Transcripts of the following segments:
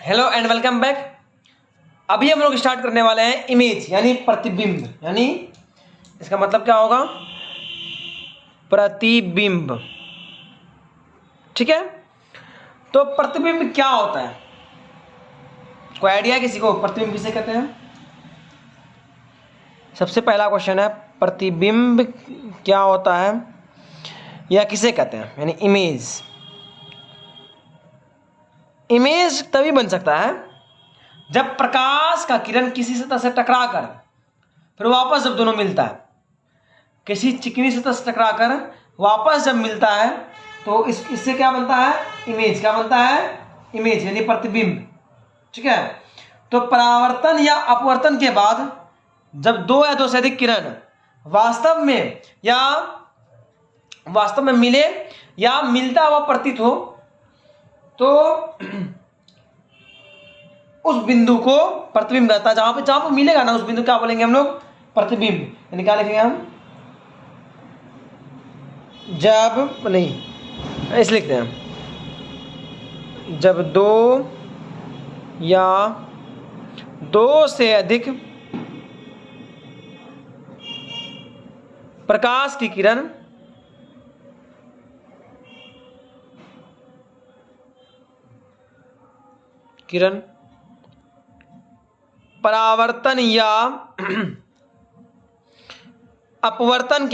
Hello and welcome back. अभी हम लोग स्टार्ट करने वाले हैं इमेज यानी प्रतिबिंब, यानी इसका मतलब क्या होगा? प्रतिबिंब। ठीक है, तो प्रतिबिंब क्या होता है? कोई आइडिया किसी को प्रतिबिंब किसे कहते हैं? सबसे पहला क्वेश्चन है, प्रतिबिंब क्या होता है या किसे कहते हैं? यानी इमेज। इमेज तभी बन सकता है जब प्रकाश का किरण किसी सतह से टकराकर फिर वापस जब दोनों मिलता है, किसी चिकनी सतह से टकराकर वापस जब मिलता है तो इससे क्या बनता है? इमेज। क्या बनता है? इमेज यानी प्रतिबिंब। ठीक है, तो परावर्तन या अपवर्तन के बाद जब दो या दो से अधिक किरण वास्तव में मिले या मिलता हुआ प्रतीत हो तो उस बिंदु को प्रतिबिंब कहता है। जहां पे मिलेगा ना उस बिंदु क्या बोलेंगे हम लोग? प्रतिबिंब। यानी क्या लिखेंगे हम? जब नहीं, ऐसे लिखते हैं, जब दो या दो से अधिक प्रकाश की किरण परावर्तन या अपवर्तन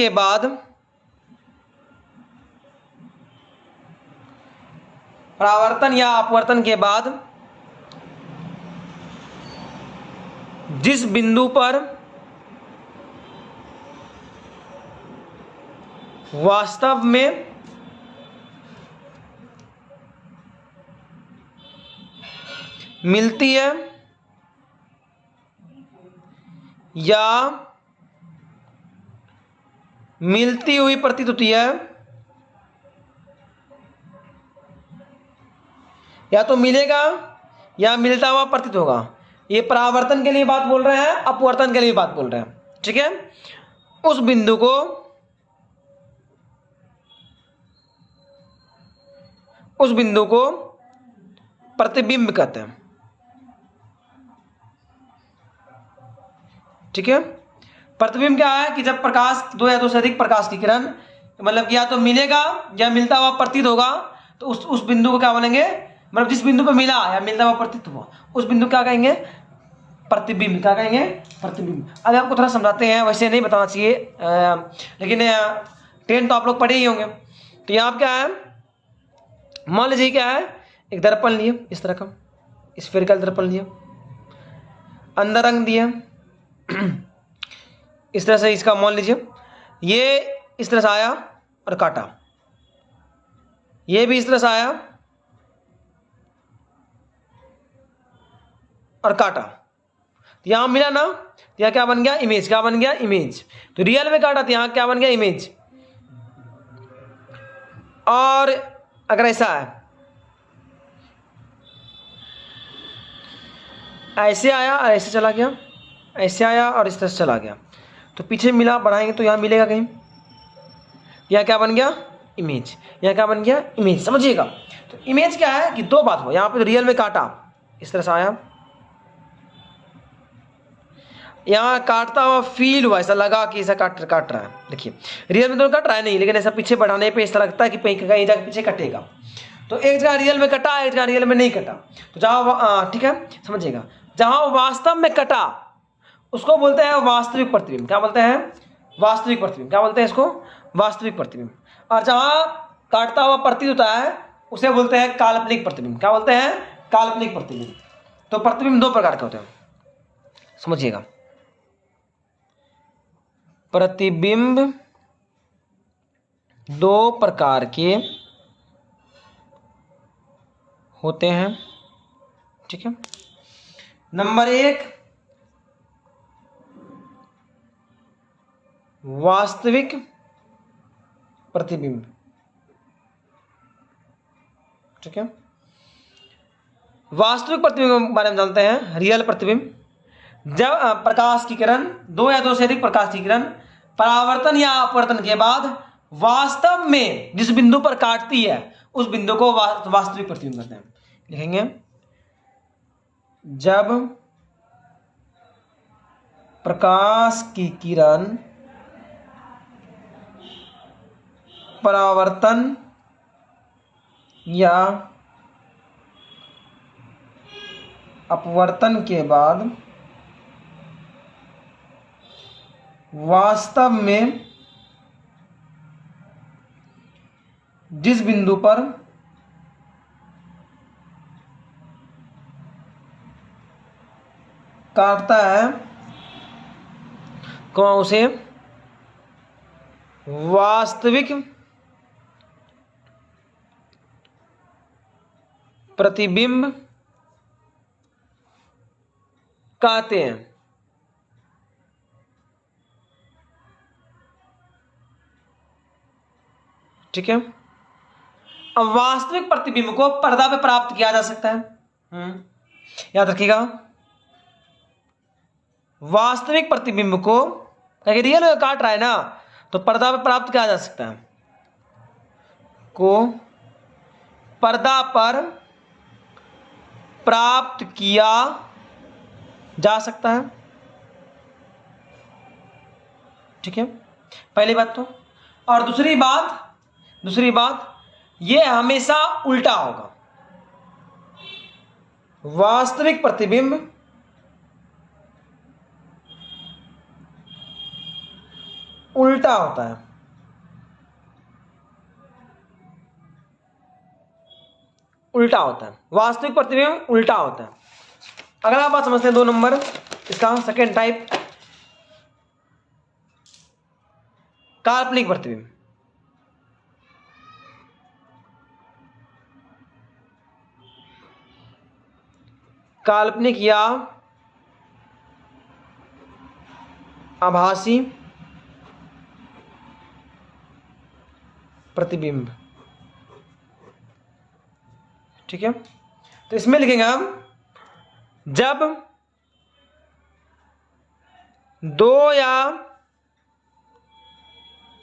के बाद जिस बिंदु पर वास्तव में मिलती है या मिलती हुई प्रतीत होती है, या तो मिलेगा या मिलता हुआ प्रतीत होगा। ये परावर्तन के लिए बात बोल रहे हैं, अपवर्तन के लिए बात बोल रहे हैं। ठीक है, उस बिंदु को प्रतिबिंब कहते हैं। ठीक है, प्रतिबिंब क्या है कि जब प्रकाश दो या दो से अधिक प्रकाश की किरण मतलब कि या तो मिलेगा या मिलता हुआ प्रतीत होगा तो उस बिंदु को क्या बोलेंगे? मतलब जिस बिंदु पर मिला या मिलता हुआ प्रतीत हुआ उस बिंदु क्या कहेंगे? प्रतिबिंब। क्या कहेंगे? प्रतिबिंब। अगर आपको थोड़ा समझाते हैं, वैसे नहीं बताना चाहिए लेकिन 10 तो आप लोग पढ़े ही होंगे। तो यहाँ क्या है, मान लीजिए क्या है, एक दर्पण लिए, इस तरह का स्फेरिकल दर्पण लिए, अंदर रंग दिया इस तरह से। इसका मान लीजिए ये इस तरह से आया और काटा, ये भी इस तरह से आया और काटा, तो यहां मिला ना, तो यहां क्या बन गया? इमेज। क्या बन गया? इमेज। तो रियल में काटा तो यहां क्या बन गया? इमेज। और अगर ऐसा है, ऐसे आया और ऐसे चला गया, ऐसे आया और इस तरह से चला गया, तो पीछे मिला, बढ़ाएंगे तो यहां मिलेगा कहीं, यहां क्या बन गया? इमेज। यहां क्या बन गया? इमेज। समझिएगा, तो इमेज क्या है कि दो बात हुआ। यहां पे तो रियल में काटा, इस तरह से आया, यहां काटता हुआ फील हुआ, ऐसा लगा कि ऐसा काट रहा है। देखिए रियल में तो कट रहा है नहीं, लेकिन ऐसा पीछे बढ़ाने पे ऐसा लगता है कि कहीं जाकर पीछे कटेगा। तो एक जगह रियल में कटा, एक जगह रियल में नहीं कटा। तो जहां ठीक है, समझिएगा, जहां वास्तव में कटा उसको बोलते हैं वास्तविक प्रतिबिंब। क्या बोलते हैं? वास्तविक प्रतिबिंब। क्या बोलते हैं इसको? वास्तविक प्रतिबिंब। और जहां काटता हुआ प्रतीत होता है उसे बोलते हैं काल्पनिक प्रतिबिंब। क्या बोलते हैं? काल्पनिक प्रतिबिंब। तो प्रतिबिंब दो प्रकार के होते हैं, समझिएगा। प्रतिबिंब दो प्रकार के होते हैं। ठीक है, नंबर 1 वास्तविक प्रतिबिंब। ठीक है, वास्तविक प्रतिबिंब के बारे में जानते हैं। रियल प्रतिबिंब, जब प्रकाश की किरण दो या दो से अधिक प्रकाश की किरण परावर्तन या अपवर्तन के बाद वास्तव में जिस बिंदु पर काटती है उस बिंदु को वास्तविक प्रतिबिंब कहते हैं। लिखेंगे जब प्रकाश की किरण परावर्तन या अपवर्तन के बाद वास्तव में जिस बिंदु पर काटता है उसे वास्तविक प्रतिबिंब कहते हैं। ठीक है, अब वास्तविक प्रतिबिंब को पर्दा पे प्राप्त किया जा सकता है। याद रखिएगा, वास्तविक प्रतिबिंब को अगर रियल में काट रहा है ना तो पर्दा पे प्राप्त किया जा सकता है, को पर्दा पर प्राप्त किया जा सकता है। ठीक है, पहली बात तो। और दूसरी बात ये हमेशा उल्टा होगा। वास्तविक प्रतिबिंब उल्टा होता है। वास्तविक प्रतिबिंब उल्टा होता है। अगला बात समझते हैं 2 नंबर, इसका सेकेंड टाइप, काल्पनिक प्रतिबिंब। काल्पनिक या आभासी प्रतिबिंब। ठीक है, तो इसमें लिखेंगे हम जब 2 या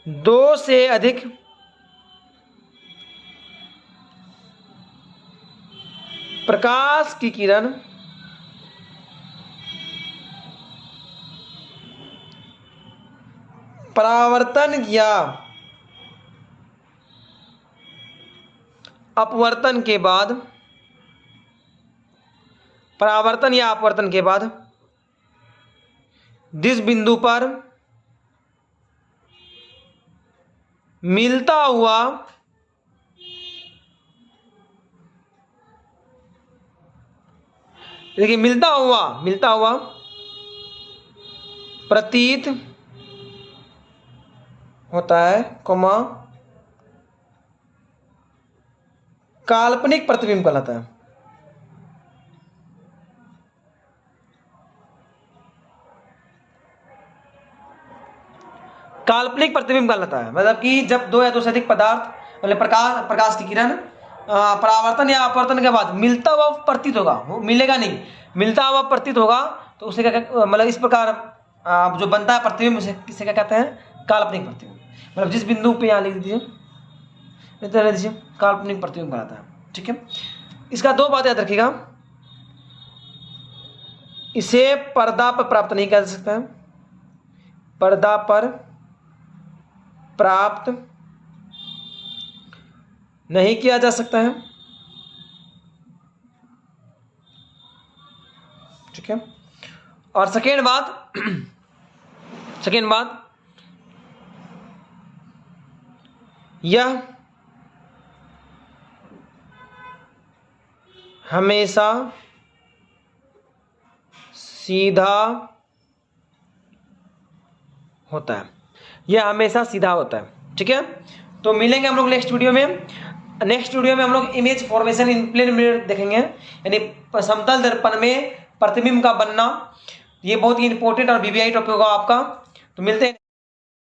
2 से अधिक प्रकाश की किरण परावर्तन या अपवर्तन के बाद जिस बिंदु पर मिलता हुआ देखिए मिलता हुआ प्रतीत होता है, काल्पनिक प्रतिबिंब कहलाता है। काल्पनिक प्रतिबिंब कहलाता है, मतलब कि जब 2 या 2 से अधिक पदार्थ मतलब प्रकाश की किरण परावर्तन या अपवर्तन के बाद मिलता हुआ प्रतीत होगा, वो मिलेगा नहीं, मिलता हुआ प्रतीत होगा, तो उसे क्या मतलब इस प्रकार जो बनता है प्रतिबिंब, उसे किसे क्या कहते हैं? काल्पनिक प्रतिबिंब। मतलब जिस बिंदु पे यहाँ लिख दीजिए, काल्पनिक प्रतिबिंब कहलाता है। ठीक है, इसका 2 बात याद रखिएगा, इसे पर्दा पर प्राप्त नहीं किया जा सकता है, पर्दा पर प्राप्त नहीं किया जा सकता है। ठीक है, और सेकेंड बात यह हमेशा सीधा होता है, ठीक है। तो मिलेंगे हम लोग नेक्स्ट वीडियो में हम लोग image formation in plane mirror देखेंगे, यानी समतल दर्पण में प्रतिबिंब का बनना। ये बहुत ही इंपॉर्टेंट और वीवीआई टॉपिक होगा आपका। तो मिलते हैं।